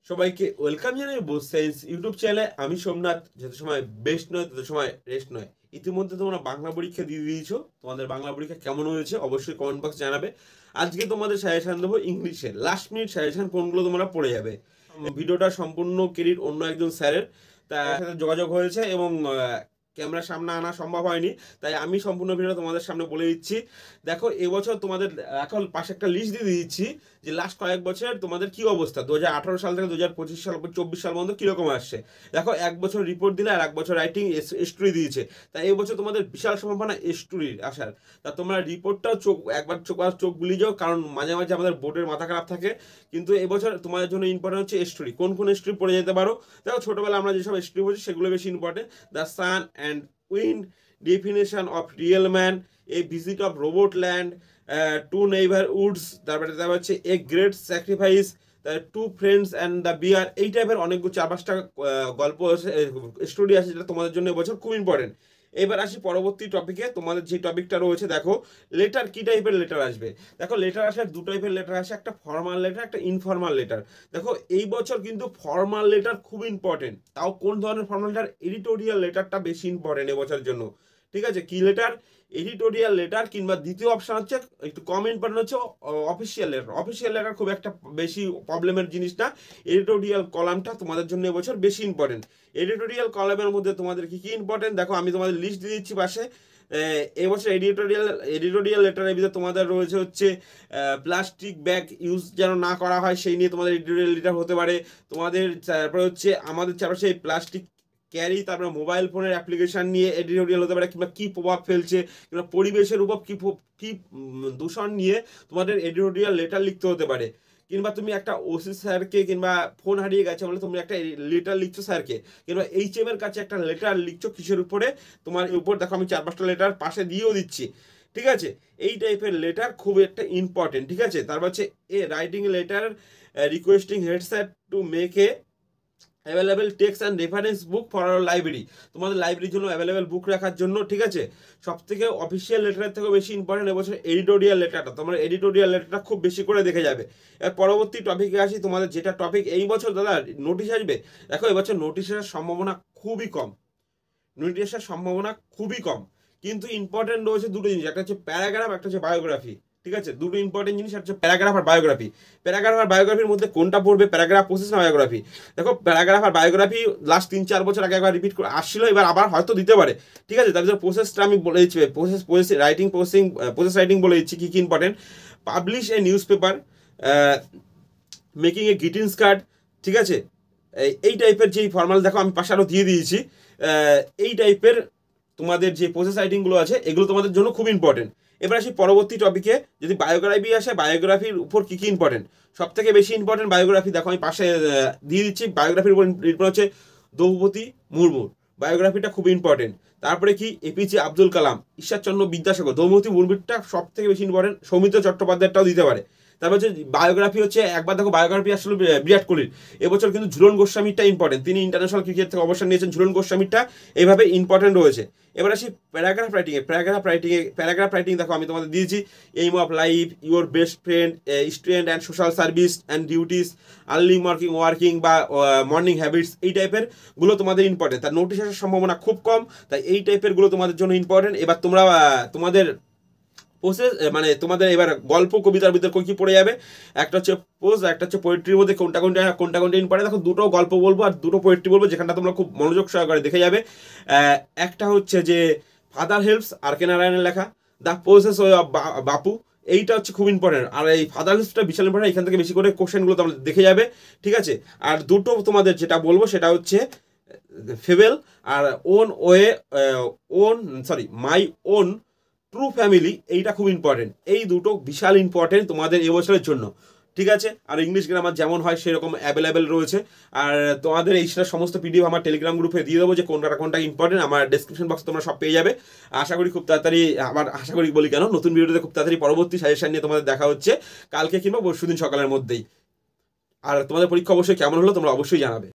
সবাইকে ওয়েলকাম জানাই Bose science YouTube চ্যানেলে। আমি সোমনাথ। যত সময় বেস্ট নয় তত সময় রেস্ট নয়। ইতিমধ্যে তোমরা বাংলা পরীক্ষা দিয়ে দিয়েছো, তোমাদের বাংলা পরীক্ষা কেমন হয়েছে অবশ্যই কমেন্ট বক্স জানাবে। আজকে তোমাদের সাজেশন দেবো ইংলিশের লাস্ট মিনিট সাজেশন কোনগুলো তোমরা পড়ে যাবে। ভিডিওটা সম্পূর্ণ ক্রেডিট অন্য একজন স্যারের, তার সাথে যোগাযোগ হয়েছে এবং ক্যামেরার সামনে আনা সম্ভব হয়নি, তাই আমি সম্পূর্ণ ভিডিও তোমাদের সামনে বলে দিচ্ছি। দেখো, এবছর তোমাদের এখন পাশে একটা লিস্ট দিয়ে দিচ্ছি যে লাস্ট কয়েক বছরের তোমাদের কি অবস্থা, 2018 সাল থেকে 2025 সাল 24 সাল পর্যন্ত কিরকম আসছে। দেখো, এক বছর রিপোর্ট দিলে আর এক বছর রাইটিং স্টোরি দিয়েছে, তাই এই বছর তোমাদের বিশাল সম্ভাবনা স্টোরির আসার। তা তোমরা রিপোর্টটাও একবার চোখ বুলিয়ে যাও, কারণ মাঝে মাঝে আমাদের বোর্ডের মাথা খারাপ থাকে। কিন্তু এবছর তোমাদের জন্য ইম্পর্টেন্ট হচ্ছে স্টোরি। কোন কোন স্টোরি পড়ে যেতে পারো? দেখো, ছোটবেলা আমরা যেসব স্টোরি পড়ছি সেগুলো বেশি important. The sun and wind, definition of real man, a visit of robot land, two neighbourhoods, তারপরে হচ্ছে a great sacrifice, two friends and the bear. এই টাইপের অনেকগুলো 4-5টা গল্প স্টোরি আছে যেটা তোমাদের জন্য এবছর খুব ইম্পর্টেন্ট। এবার আসি পরবর্তী টপিকে। তোমাদের যে টপিকটা রয়েছে, দেখো লেটার কি টাইপের লেটার আসবে। দেখো, লেটার আসলে দু টাইপের লেটার আসে, একটা ফর্মাল লেটার, একটা ইনফর্মাল লেটার। দেখো, এই বছর কিন্তু ফর্মাল লেটার খুব ইম্পর্টেন্ট। তাও কোন ধরনের ফর্মাল লেটার? এডিটোরিয়াল লেটারটা বেশি ইম্পর্টেন্ট এবছর জন্য। ঠিক আছে, কি লেটার? এডিটোরিয়াল লেটার, কিংবা দ্বিতীয় অপশন হচ্ছে একটু কম ইম্পর্টেন্ট হচ্ছে অফিসিয়াল লেটার। অফিসিয়াল লেটার খুব একটা বেশি প্রবলেমের জিনিস না। এডিটোরিয়াল কলামটা তোমাদের জন্য এবছর বেশি ইম্পর্টেন্ট। এডিটোরিয়াল কলামের মধ্যে তোমাদের কি কি ইম্পর্টেন্ট দেখো, আমি তোমাদের লিস্ট দিয়ে দিচ্ছি পাশে। এবছর এডিটোরিয়াল লেটারের ভিতরে তোমাদের রয়েছে হচ্ছে প্লাস্টিক ব্যাগ ইউজ যেন না করা হয়, সেই নিয়ে তোমাদের এডিটোরিয়াল লেটার হতে পারে। তোমাদের তারপরে হচ্ছে আমাদের চারপাশে প্লাস্টিক ক্যারি, তারপরে মোবাইল ফোনের অ্যাপ্লিকেশন নিয়ে এডিটোরিয়াল হতে পারে, কিংবা কী প্রভাব ফেলছে, কিংবা পরিবেশের উপর কী দূষণ নিয়ে তোমাদের এডিটোরিয়াল লেটার লিখতে হতে পারে। কিংবা তুমি একটা ওসি স্যারকে, কিংবা ফোন হারিয়ে গেছে বলে তুমি একটা লেটার লিখছো স্যারকে, কিংবা এইচএম এর কাছে একটা লেটার লিখছো কিসের উপরে, তোমার উপর। দেখো, আমি 4-5টা লেটার পাশে দিয়েও দিচ্ছি। ঠিক আছে, এই টাইপের লেটার খুব একটা ইম্পর্টেন্ট। ঠিক আছে, তারপর হচ্ছে a writing letter requesting head sir to make a available text and reference book for our library. তোমাদের লাইব্রেরির জন্য অ্যাভেলেবেল বুক রাখার জন্য। ঠিক আছে, সব থেকে অফিসিয়াল লেটারের থেকেও বেশি ইম্পর্টেন্ট এবছর এডিটোরিয়াল লেটারটা। তোমরা এডিটোরিয়াল লেটারটা খুব বেশি করে দেখে যাবে। এর পরবর্তী টপিকে আসি। তোমাদের যেটা টপিক এই বছর দাদা নোটিশ আসবে, দেখো এবছর নোটিশ আসার সম্ভাবনা খুবই কম। নোটিশ আসার সম্ভাবনা খুবই কম, কিন্তু ইম্পর্টেন্ট রয়েছে দুটো জিনিস, একটা হচ্ছে প্যারাগ্রাফ, একটা হচ্ছে বায়োগ্রাফি। ঠিক আছে, দুটো ইম্পর্টেন্ট জিনিস, একটা হচ্ছে প্যারাগ্রাফ আর বায়োগ্রাফি। প্যারাগ্রাফ আর বায়োগ্রাফির মধ্যে কোনটা পড়বে? প্যারাগ্রাফ প্রসেস না বায়োগ্রাফি? দেখো, প্যারাগ্রাফ আর বায়োগ্রাফি লাস্ট 3-4 বছর আগে একবার রিপিট করে আসছিল, এবার আবার হয়তো দিতে পারে। ঠিক আছে, তার ভিতরে প্রসেসটা আমি বলে দিচ্ছি, প্রসেস রাইটিং বলে দিচ্ছি কী কী ইম্পর্টেন্ট। পাবলিশ এ নিউজ পেপার, মেকিং এ গ্রিটিংস কার্ড। ঠিক আছে, এই টাইপের যেই ফর্মাল, দেখো আমি পাশে আরও দিয়ে দিয়েছি। এই টাইপের তোমাদের যে প্রসেস রাইটিংগুলো আছে, এগুলো তোমাদের জন্য খুব ইম্পর্টেন্ট। এবার আসি পরবর্তী টপিকে। যদি বায়োগ্রাফি আসে, বায়োগ্রাফির উপর কী কী ইম্পর্টেন্ট? সব থেকে বেশি ইম্পর্টেন্ট বায়োগ্রাফি, দেখো আমি পাশে দিয়ে দিচ্ছি। বায়োগ্রাফির উপর ইম্পর্টেন্ট হচ্ছে দ্রৌপদী মুর্মুর বায়োগ্রাফিটা খুব ইম্পর্টেন্ট। তারপরে কি এপিজে আব্দুল কালাম, ঈশ্বরচন্দ্র বিদ্যাসাগর, দ্রৌপদী মুর্মুরটা সব থেকে বেশি ইম্পর্টেন্ট। সৌমিত্র চট্টোপাধ্যায়টাও দিতে পারে। তারপর হচ্ছে বায়োগ্রাফি হচ্ছে, একবার দেখো বায়োগ্রাফি আসলে বিরাট কোহলির। এবছর কিন্তু ঝুলন গোস্বামীটা ইম্পর্টেন্ট, তিনি ইন্টারন্যাশনাল ক্রিকেট থেকে অবসর নিয়েছেন। ঝুলন গোস্বামীটা এইভাবে ইম্পর্টেন্ট রয়েছে। এবার আসি প্যারাগ্রাফ রাইটিং দেখো আমি তোমাদের দিয়েছি। Aim of life, your best friend, student and social service and duties, early working বা মর্নিং হ্যাবিটস, এই টাইপের গুলো তোমাদের ইম্পর্টেন্ট। তার নোটিশ আসার সম্ভাবনা খুব কম, তাই এই টাইপের গুলো তোমাদের জন্য ইম্পর্টেন্ট। এবার তোমরা তোমাদের প্রসেস মানে তোমাদের এবার গল্প কবিতার ভিতর কি পড়ে যাবে? একটা হচ্ছে পোজ, একটা হচ্ছে পোয়েট্রির মধ্যে কোনটা ইম্পর্টেন্ট। দেখো, দুটো গল্প বলবো আর দুটো পোয়েট্রি বলবো, যেখানটা তোমরা খুব মনোযোগ সহকারে দেখে যাবে। একটা হচ্ছে যে ফাদার হেল্পস, আর কে নারায়ণের লেখা, দ্য প্রসেস ওয়ে অফ বাপু, এইটা হচ্ছে খুব ইম্পর্টেন্ট। আর এই ফাদার হেল্পসটা বিশাল ইম্পর্টেন্ট, এখান থেকে বেশি করে কোশ্চেনগুলো তোমরা দেখে যাবে। ঠিক আছে, আর দুটো তোমাদের যেটা বলবো সেটা হচ্ছে ফেবেল আর মাই ওন ট্রু ফ্যামিলি, এইটা খুব ইম্পর্টেন্ট। এই দুটো বিশাল ইম্পর্টেন্ট তোমাদের এবছরের জন্য। ঠিক আছে, আর ইংলিশ গ্রামার যেমন হয় সেরকম অ্যাভেলেবেল রয়েছে। আর তোমাদের এই সমস্ত পিডিএফ আমার টেলিগ্রাম গ্রুপে দিয়ে দেবো, যে কোনটা ইম্পর্টেন্ট। আমার ডেসক্রিপশন বক্সে তোমরা সব পেয়ে যাবে। আশা করি খুব তাড়াতাড়ি, আশা করি বলি কেন, নতুন ভিডিওতে খুব তাড়াতাড়ি পরবর্তী সাজেশন নিয়ে তোমাদের দেখা হচ্ছে কালকে কিংবা পরশুদিন সকালের মধ্যেই। আর তোমাদের পরীক্ষা অবশ্যই কেমন হলো তোমরা অবশ্যই জানাবে।